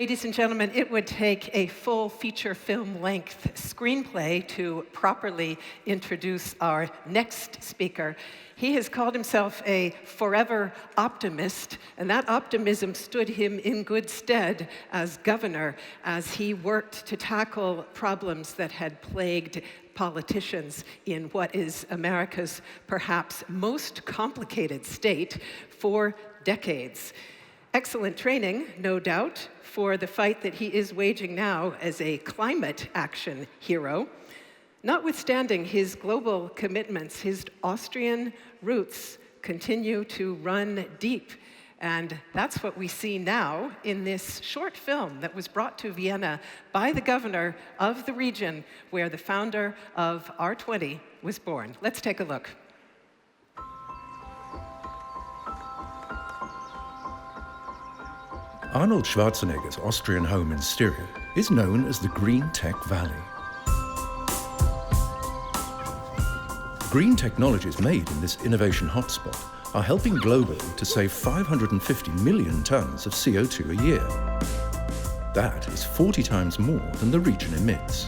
Ladies and gentlemen, it would take a full feature film-length screenplay to properly introduce our next speaker. He has called himself a forever optimist, and that optimism stood him in good stead as governor as he worked to tackle problems that had plagued politicians in what is America's perhaps most complicated state for decades. Excellent training, no doubt, for the fight that he is waging now as a climate action hero. Notwithstanding his global commitments, his Austrian roots continue to run deep. And that's what we see now in this short film that was brought to Vienna by the governor of the region where the founder of R20 was born. Let's take a look. Arnold Schwarzenegger's Austrian home in Styria is known as the Green Tech Valley. Green technologies made in this innovation hotspot are helping globally to save 550 million tons of CO2 a year. That is 40 times more than the region emits.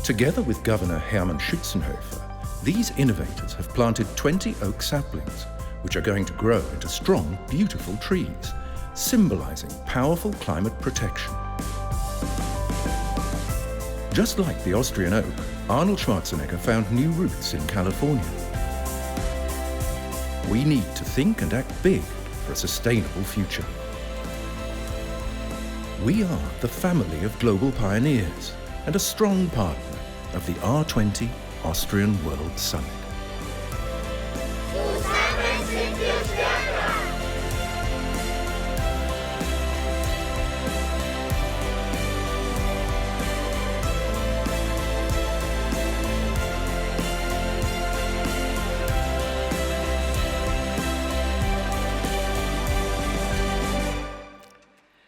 Together with Governor Hermann Schützenhofer, these innovators have planted 20 oak saplings, which are going to grow into strong, beautiful trees, symbolizing powerful climate protection. Just like the Austrian oak, Arnold Schwarzenegger found new roots in California. We need to think and act big for a sustainable future. We are the family of global pioneers and a strong partner of the R20 Austrian World Summit.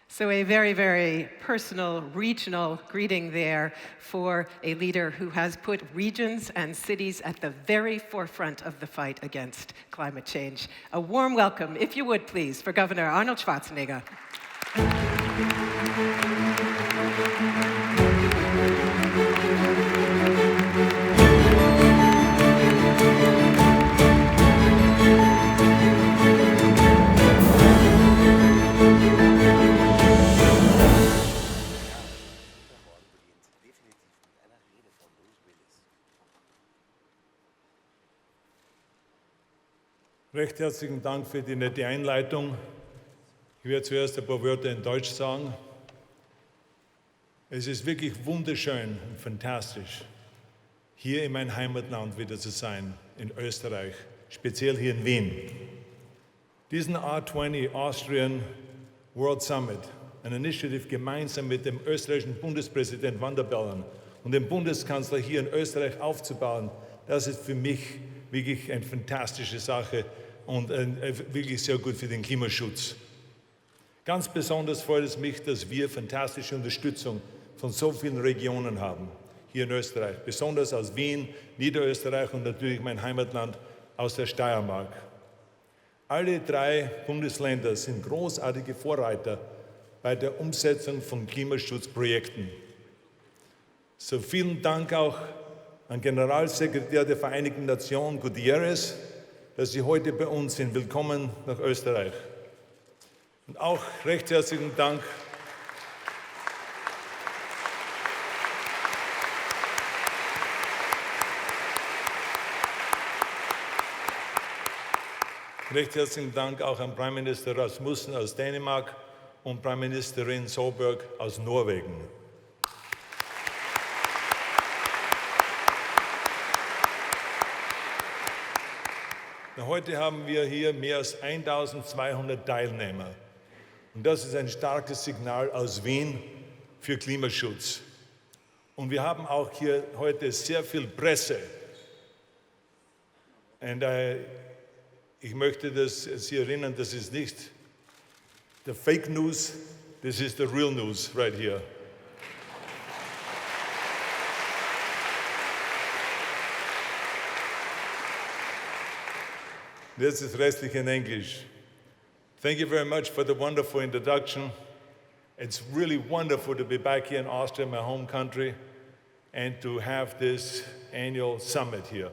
So a very, very personal, regional greeting there for a leader who has put regions and cities at the very forefront of the fight against climate change. A warm welcome, if you would please, for Governor Arnold Schwarzenegger. Recht herzlichen Dank für die nette Einleitung. Ich werde zuerst ein paar Wörter in Deutsch sagen. Es ist wirklich wunderschön und fantastisch, hier in meinem Heimatland wieder zu sein, in Österreich, speziell hier in Wien. Diesen R20 Austrian World Summit, eine Initiative gemeinsam mit dem österreichischen Bundespräsident Van der Bellen und dem Bundeskanzler hier in Österreich aufzubauen, das ist für mich wirklich eine fantastische Sache und wirklich sehr gut für den Klimaschutz. Ganz besonders freut es mich, dass wir fantastische Unterstützung von so vielen Regionen haben, hier in Österreich, besonders aus Wien, Niederösterreich und natürlich mein Heimatland aus der Steiermark. Alle drei Bundesländer sind großartige Vorreiter bei der Umsetzung von Klimaschutzprojekten. So vielen Dank auch an Generalsekretär der Vereinten Nationen Gutierrez, dass Sie heute bei uns sind. Willkommen nach Österreich. Und auch recht herzlichen Dank auch an Prime Minister Rasmussen aus Dänemark und Prime Ministerin Solberg aus Norwegen. Heute haben wir hier mehr als 1200 Teilnehmer. Und das ist ein starkes Signal aus Wien für Klimaschutz. Und wir haben auch hier heute sehr viel Presse. Und ich möchte Sie erinnern, das ist nicht the fake news, this is the real news right here. Jetzt ist restlich in Englisch. Thank you very much for the wonderful introduction. It's really wonderful to be back here in Austria, my home country, and to have this annual summit here.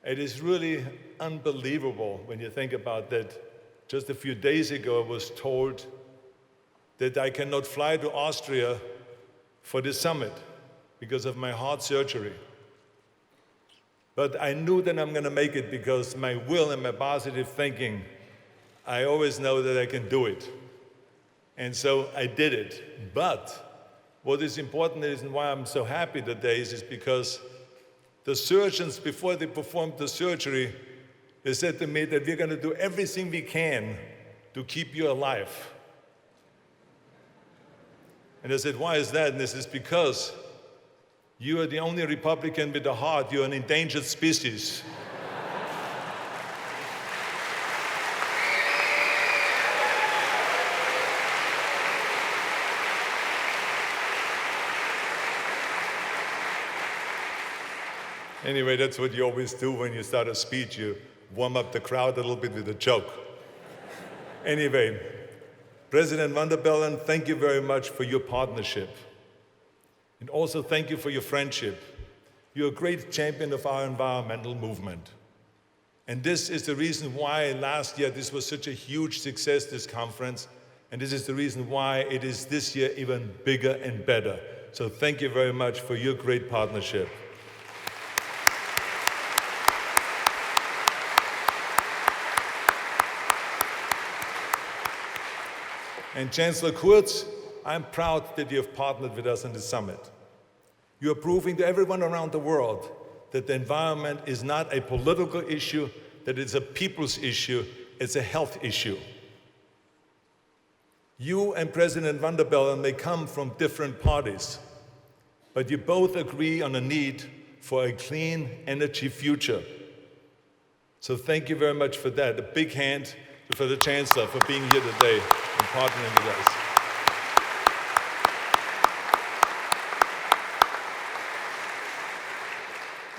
It is really unbelievable when you think about that. Just a few days ago, I was told that I cannot fly to Austria for this summit because of my heart surgery. But I knew that I'm going to make it because my will and my positive thinking, I always know that I can do it. And so I did it. But what is important is, and why I'm so happy today is because the surgeons, before they performed the surgery, they said to me that we're going to do everything we can to keep you alive. And I said, why is that? And this is because you are the only Republican with a heart. You're an endangered species. Anyway, that's what you always do when you start a speech. You warm up the crowd a little bit with a joke. Anyway, President van der Bellen, thank you very much for your partnership. And also thank you for your friendship. You're a great champion of our environmental movement. And this is the reason why last year this was such a huge success, this conference. And this is the reason why it is this year even bigger and better. So thank you very much for your great partnership. And Chancellor Kurz, I'm proud that you have partnered with us on this summit. You are proving to everyone around the world that the environment is not a political issue, that it's a people's issue, it's a health issue. You and President van der Bellen may come from different parties, but you both agree on a need for a clean energy future. So thank you very much for that. A big hand for the Chancellor for being here today and partnering with us.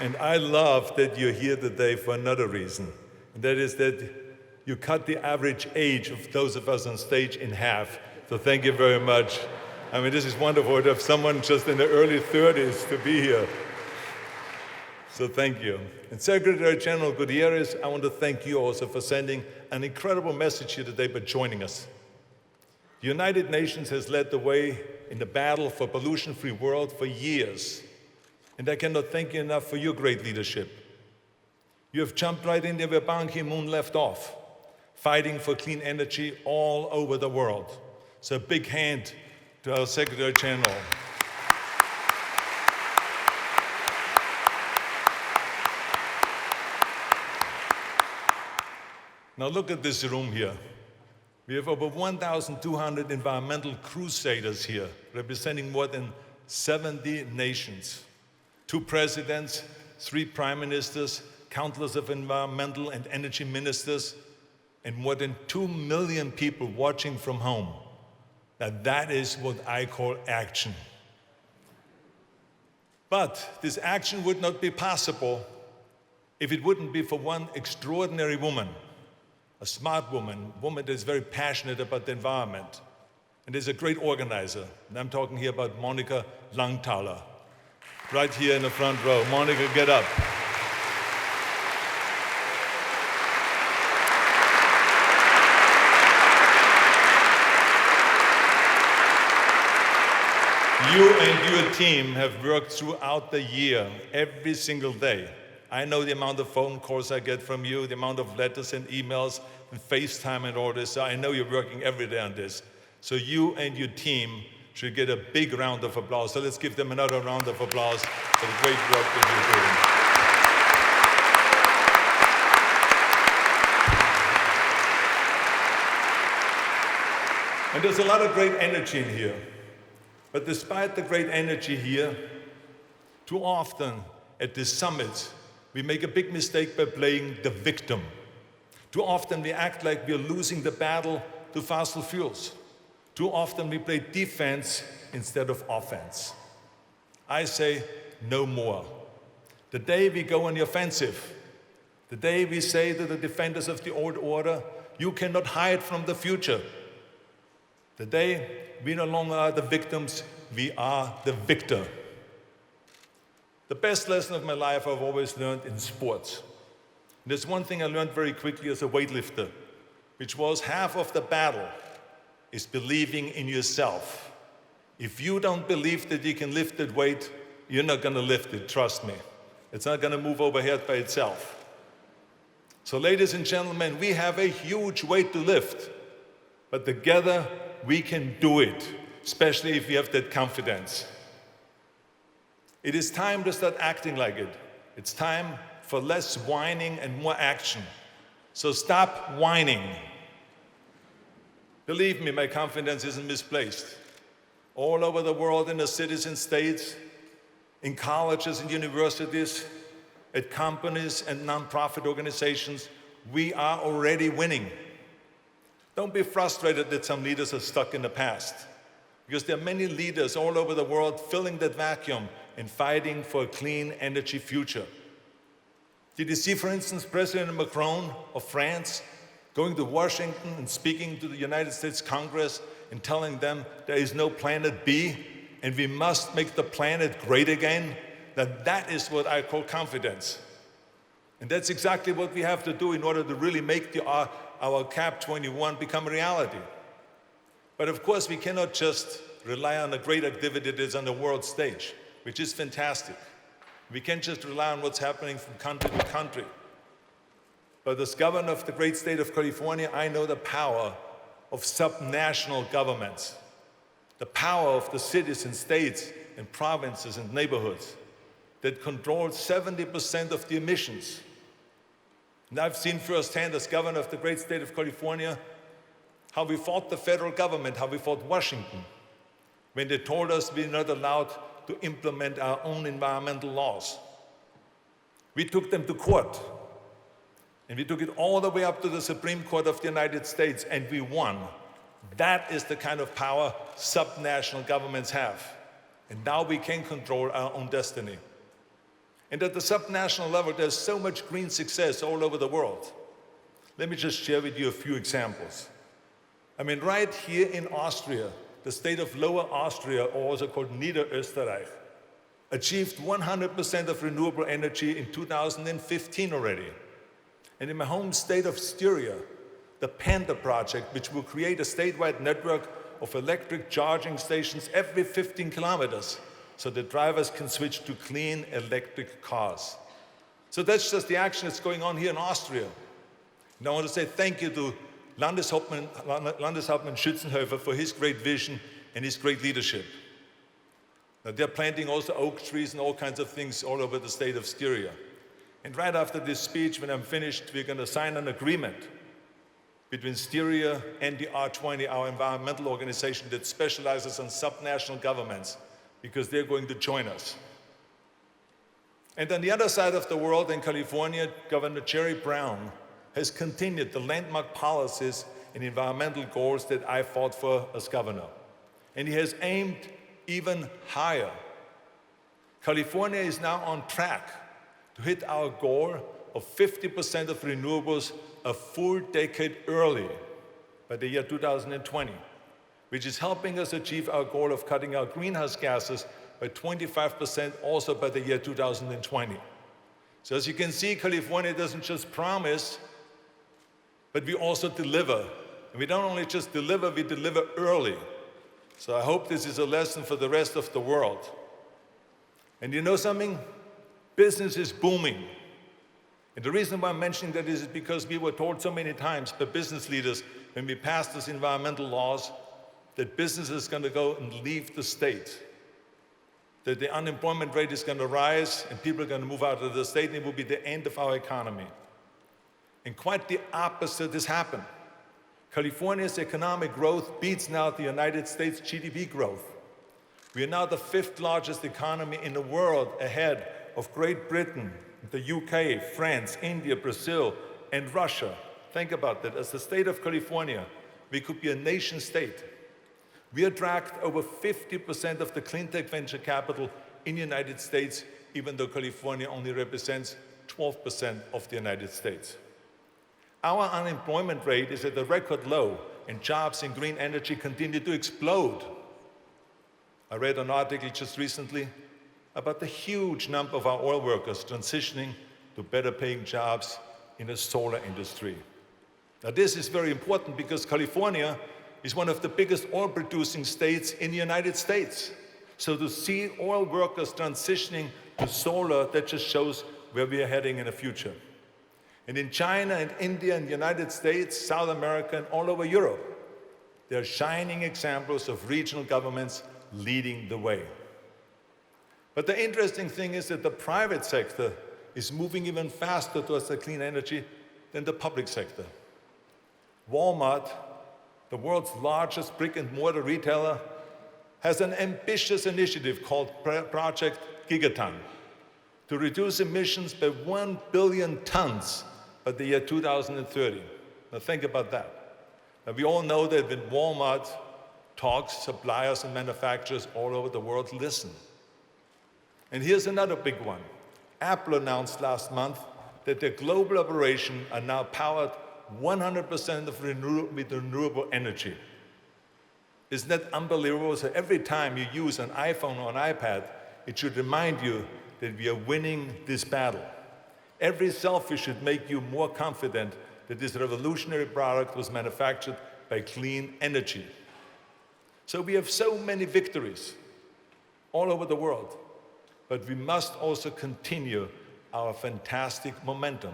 And I love that you're here today for another reason, and that is that you cut the average age of those of us on stage in half. So thank you very much. I mean, this is wonderful to have someone just in the early 30s to be here. So thank you. And Secretary General Gutierrez, I want to thank you also for sending an incredible message here today by joining us. The United Nations has led the way in the battle for a pollution-free world for years. And I cannot thank you enough for your great leadership. You have jumped right in there where Ban Ki-moon left off, fighting for clean energy all over the world. So a big hand to our Secretary General. Now look at this room here. We have over 1,200 environmental crusaders here, representing more than 70 nations. 2 presidents, 3 prime ministers, countless of environmental and energy ministers, and more than 2 million people watching from home. Now that is what I call action. But this action would not be possible if it wouldn't be for one extraordinary woman, a smart woman, a woman that is very passionate about the environment, and is a great organizer. And I'm talking here about Monica Langthaler, right here in the front row. Monica, get up. You and your team have worked throughout the year, every single day. I know the amount of phone calls I get from you, the amount of letters and emails and FaceTime and all this. So I know you're working every day on this. So you and your team should get a big round of applause. So let's give them another round of applause for the great work that you're doing. And there's a lot of great energy in here. But despite the great energy here, too often at this summit, we make a big mistake by playing the victim. Too often we act like we're losing the battle to fossil fuels. Too often we play defense instead of offense. I say no more. The day we go on the offensive, the day we say to the defenders of the old order, You cannot hide from the future. Today, we no longer are the victims, we are the victor. The best lesson of my life I've always learned in sports. There's one thing I learned very quickly as a weightlifter, which was half of the battle is believing in yourself. If you don't believe that you can lift that weight, you're not gonna lift it, trust me. It's not gonna move overhead by itself. So ladies and gentlemen, we have a huge weight to lift, but together we can do it, especially if you have that confidence. It is time to start acting like it. It's time for less whining and more action. So stop whining. Believe me, my confidence isn't misplaced. All over the world, in the cities and states, in colleges and universities, at companies and nonprofit organizations, we are already winning. Don't be frustrated that some leaders are stuck in the past, because there are many leaders all over the world filling that vacuum and fighting for a clean energy future. Did you see, for instance, President Macron of France going to Washington and speaking to the United States Congress and telling them there is no planet B and we must make the planet great again? That is what I call confidence. And that's exactly what we have to do in order to really make our CAP 21 become a reality. But of course, we cannot just rely on the great activity that is on the world stage, which is fantastic. We can't just rely on what's happening from country to country. But as governor of the great state of California, I know the power of subnational governments, the power of the cities and states and provinces and neighborhoods that control 70% of the emissions. And I've seen firsthand as governor of the great state of California how we fought the federal government, how we fought Washington, when they told us we're not allowed to implement our own environmental laws. We took them to court, and we took it all the way up to the Supreme Court of the United States, and we won. That is the kind of power subnational governments have. And now we can control our own destiny. And at the subnational level, there's so much green success all over the world. Let me just share with you a few examples. I mean, right here in Austria, the state of Lower Austria, or also called Niederösterreich, achieved 100% of renewable energy in 2015 already. And in my home state of Styria, the Panda project, which will create a statewide network of electric charging stations every 15 kilometers, so that drivers can switch to clean electric cars. So that's just the action that's going on here in Austria. And I want to say thank you to Landeshauptmann Schützenhöfer for his great vision and his great leadership. Now, they're planting also oak trees and all kinds of things all over the state of Styria. And right after this speech, when I'm finished, we're going to sign an agreement between Styria and the R20, our environmental organization that specializes on subnational governments, because they're going to join us. And on the other side of the world, in California, Governor Jerry Brown has continued the landmark policies and environmental goals that I fought for as governor. And he has aimed even higher. California is now on track to hit our goal of 50% of renewables a full decade early, by the year 2020, which is helping us achieve our goal of cutting our greenhouse gases by 25% also by the year 2020. So as you can see, California doesn't just promise, but we also deliver. And we don't only just deliver, we deliver early. So I hope this is a lesson for the rest of the world. And you know something? Business is booming. And the reason why I'm mentioning that is because we were told so many times by business leaders when we passed these environmental laws that business is going to go and leave the state, that the unemployment rate is going to rise and people are going to move out of the state and it will be the end of our economy. And quite the opposite has happened. California's economic growth beats now the United States GDP growth. We are now the 5th largest economy in the world, ahead of Great Britain, the UK, France, India, Brazil, and Russia. Think about that. As the state of California, we could be a nation state. We attract over 50% of the clean tech venture capital in the United States, even though California only represents 12% of the United States. Our unemployment rate is at a record low, and jobs in green energy continue to explode. I read an article just recently about the huge number of our oil workers transitioning to better paying jobs in the solar industry. Now this is very important because California is one of the biggest oil producing states in the United States. So to see oil workers transitioning to solar, that just shows where we are heading in the future. And in China and India and the United States, South America, and all over Europe, there are shining examples of regional governments leading the way. But the interesting thing is that the private sector is moving even faster towards the clean energy than the public sector. Walmart, the world's largest brick-and-mortar retailer, has an ambitious initiative called Project Gigaton to reduce emissions by 1 billion tons by the year 2030. Now think about that. Now we all know that when Walmart talks, suppliers and manufacturers all over the world listen. And here's another big one. Apple announced last month that their global operations are now powered 100% with renewable energy. Isn't that unbelievable? So every time you use an iPhone or an iPad, it should remind you that we are winning this battle. Every selfie should make you more confident that this revolutionary product was manufactured by clean energy. So we have so many victories all over the world, but we must also continue our fantastic momentum.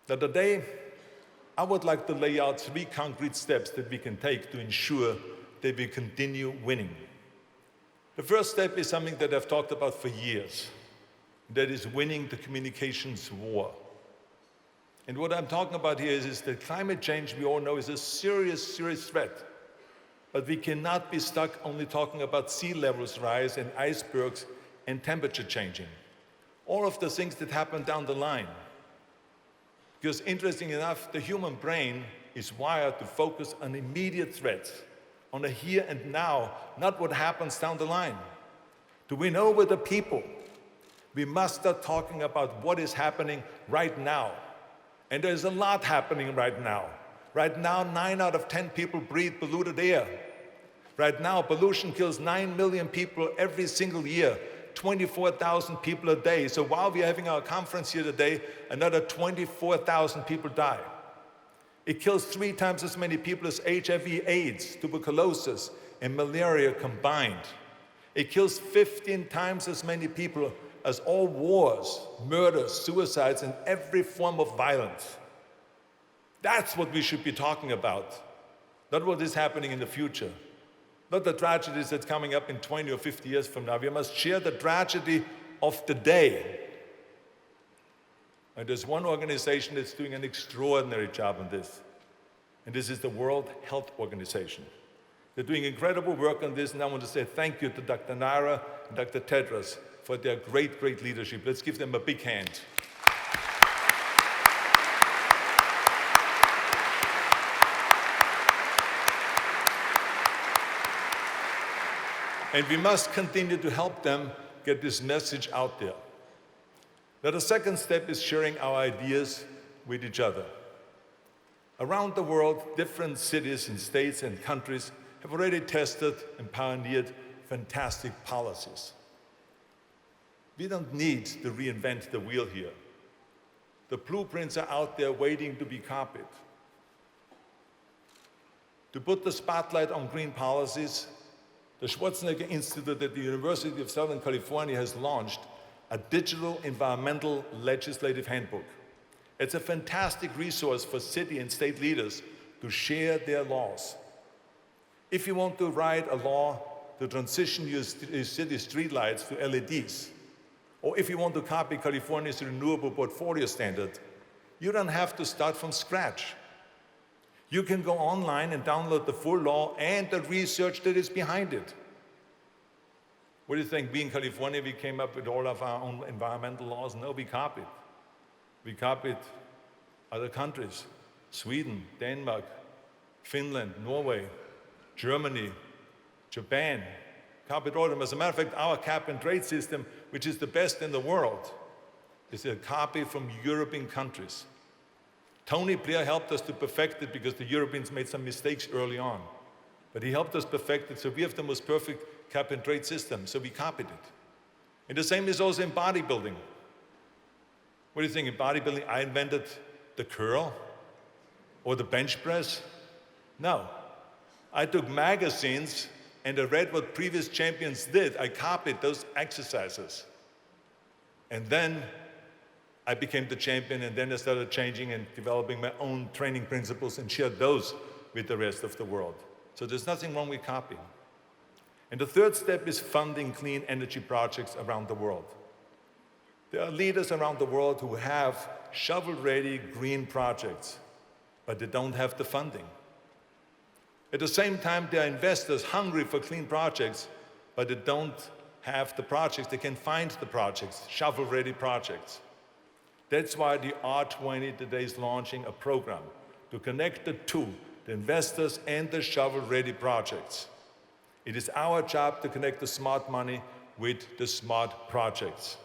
Now today, I would like to lay out 3 concrete steps that we can take to ensure that we continue winning. The first step is something that I've talked about for years. That is winning the communications war. And what I'm talking about here is that climate change, we all know, is a serious, serious threat. But we cannot be stuck only talking about sea levels rise and icebergs and temperature changing. All of the things that happen down the line. Because interestingly enough, the human brain is wired to focus on immediate threats, on the here and now, not what happens down the line. To win over the people, we must start talking about what is happening right now. And there's a lot happening right now. Right now, 9 out of 10 people breathe polluted air. Right now, pollution kills 9 million people every single year, 24,000 people a day. So while we're having our conference here today, another 24,000 people die. It kills 3 times as many people as HIV, AIDS, tuberculosis, and malaria combined. It kills 15 times as many people as all wars, murders, suicides, and every form of violence. That's what we should be talking about, not what is happening in the future, not the tragedies that's coming up in 20 or 50 years from now. We must share the tragedy of the day. And there's one organization that's doing an extraordinary job on this, and this is the World Health Organization. They're doing incredible work on this, and I want to say thank you to Dr. Naira and Dr. Tedros for their great, great leadership. Let's give them a big hand. And we must continue to help them get this message out there. Now, the second step is sharing our ideas with each other. Around the world, different cities and states and countries have already tested and pioneered fantastic policies. We don't need to reinvent the wheel here. The blueprints are out there waiting to be copied. To put the spotlight on green policies, the Schwarzenegger Institute at the University of Southern California has launched a digital environmental legislative handbook. It's a fantastic resource for city and state leaders to share their laws. If you want to write a law to transition your city streetlights to LEDs, or if you want to copy California's renewable portfolio standard, you don't have to start from scratch. You can go online and download the full law and the research that is behind it. What do you think? We in California, we came up with all of our own environmental laws? No, we copied. We copied other countries, Sweden, Denmark, Finland, Norway, Germany, Japan, copied all of them. As a matter of fact, our cap and trade system, which is the best in the world, is a copy from European countries. Tony Blair helped us to perfect it because the Europeans made some mistakes early on. But he helped us perfect it, so we have the most perfect cap and trade system, so we copied it. And the same is also in bodybuilding. What do you think, in bodybuilding I invented the curl or the bench press? No. I took magazines and I read what previous champions did. I copied those exercises. And then I became the champion, and then I started changing and developing my own training principles and shared those with the rest of the world. So there's nothing wrong with copying. And the third step is funding clean energy projects around the world. There are leaders around the world who have shovel-ready green projects, but they don't have the funding. At the same time, there are investors hungry for clean projects, but they don't have the projects. They can find the projects, shovel-ready projects. That's why the R20 today is launching a program to connect the two, the investors and the shovel-ready projects. It is our job to connect the smart money with the smart projects.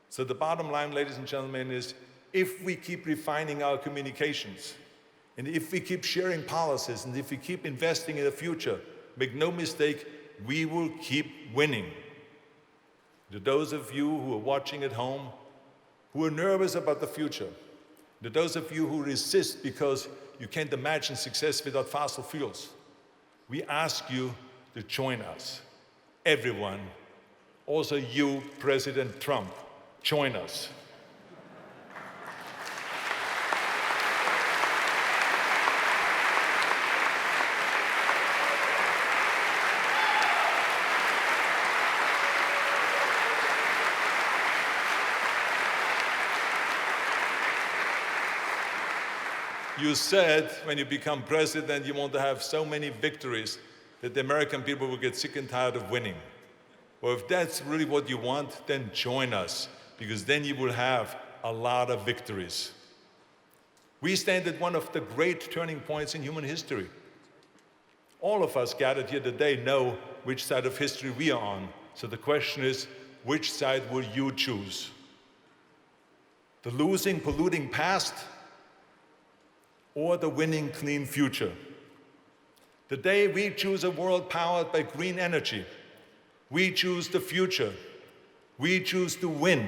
So the bottom line, ladies and gentlemen, is if we keep refining our communications, and if we keep sharing policies, and if we keep investing in the future, make no mistake, we will keep winning. To those of you who are watching at home, who are nervous about the future, to those of you who resist because you can't imagine success without fossil fuels, we ask you to join us. Everyone, also you, President Trump, join us. You said when you become president, you want to have so many victories that the American people will get sick and tired of winning. Well, if that's really what you want, then join us, because then you will have a lot of victories. We stand at one of the great turning points in human history. All of us gathered here today know which side of history we are on. So the question is, which side will you choose? The losing, polluting past, or the winning, clean future? Today, we choose a world powered by green energy. We choose the future. We choose to win.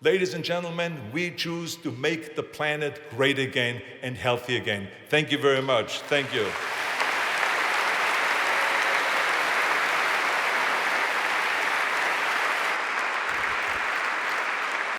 Ladies and gentlemen, we choose to make the planet great again and healthy again. Thank you very much. Thank you.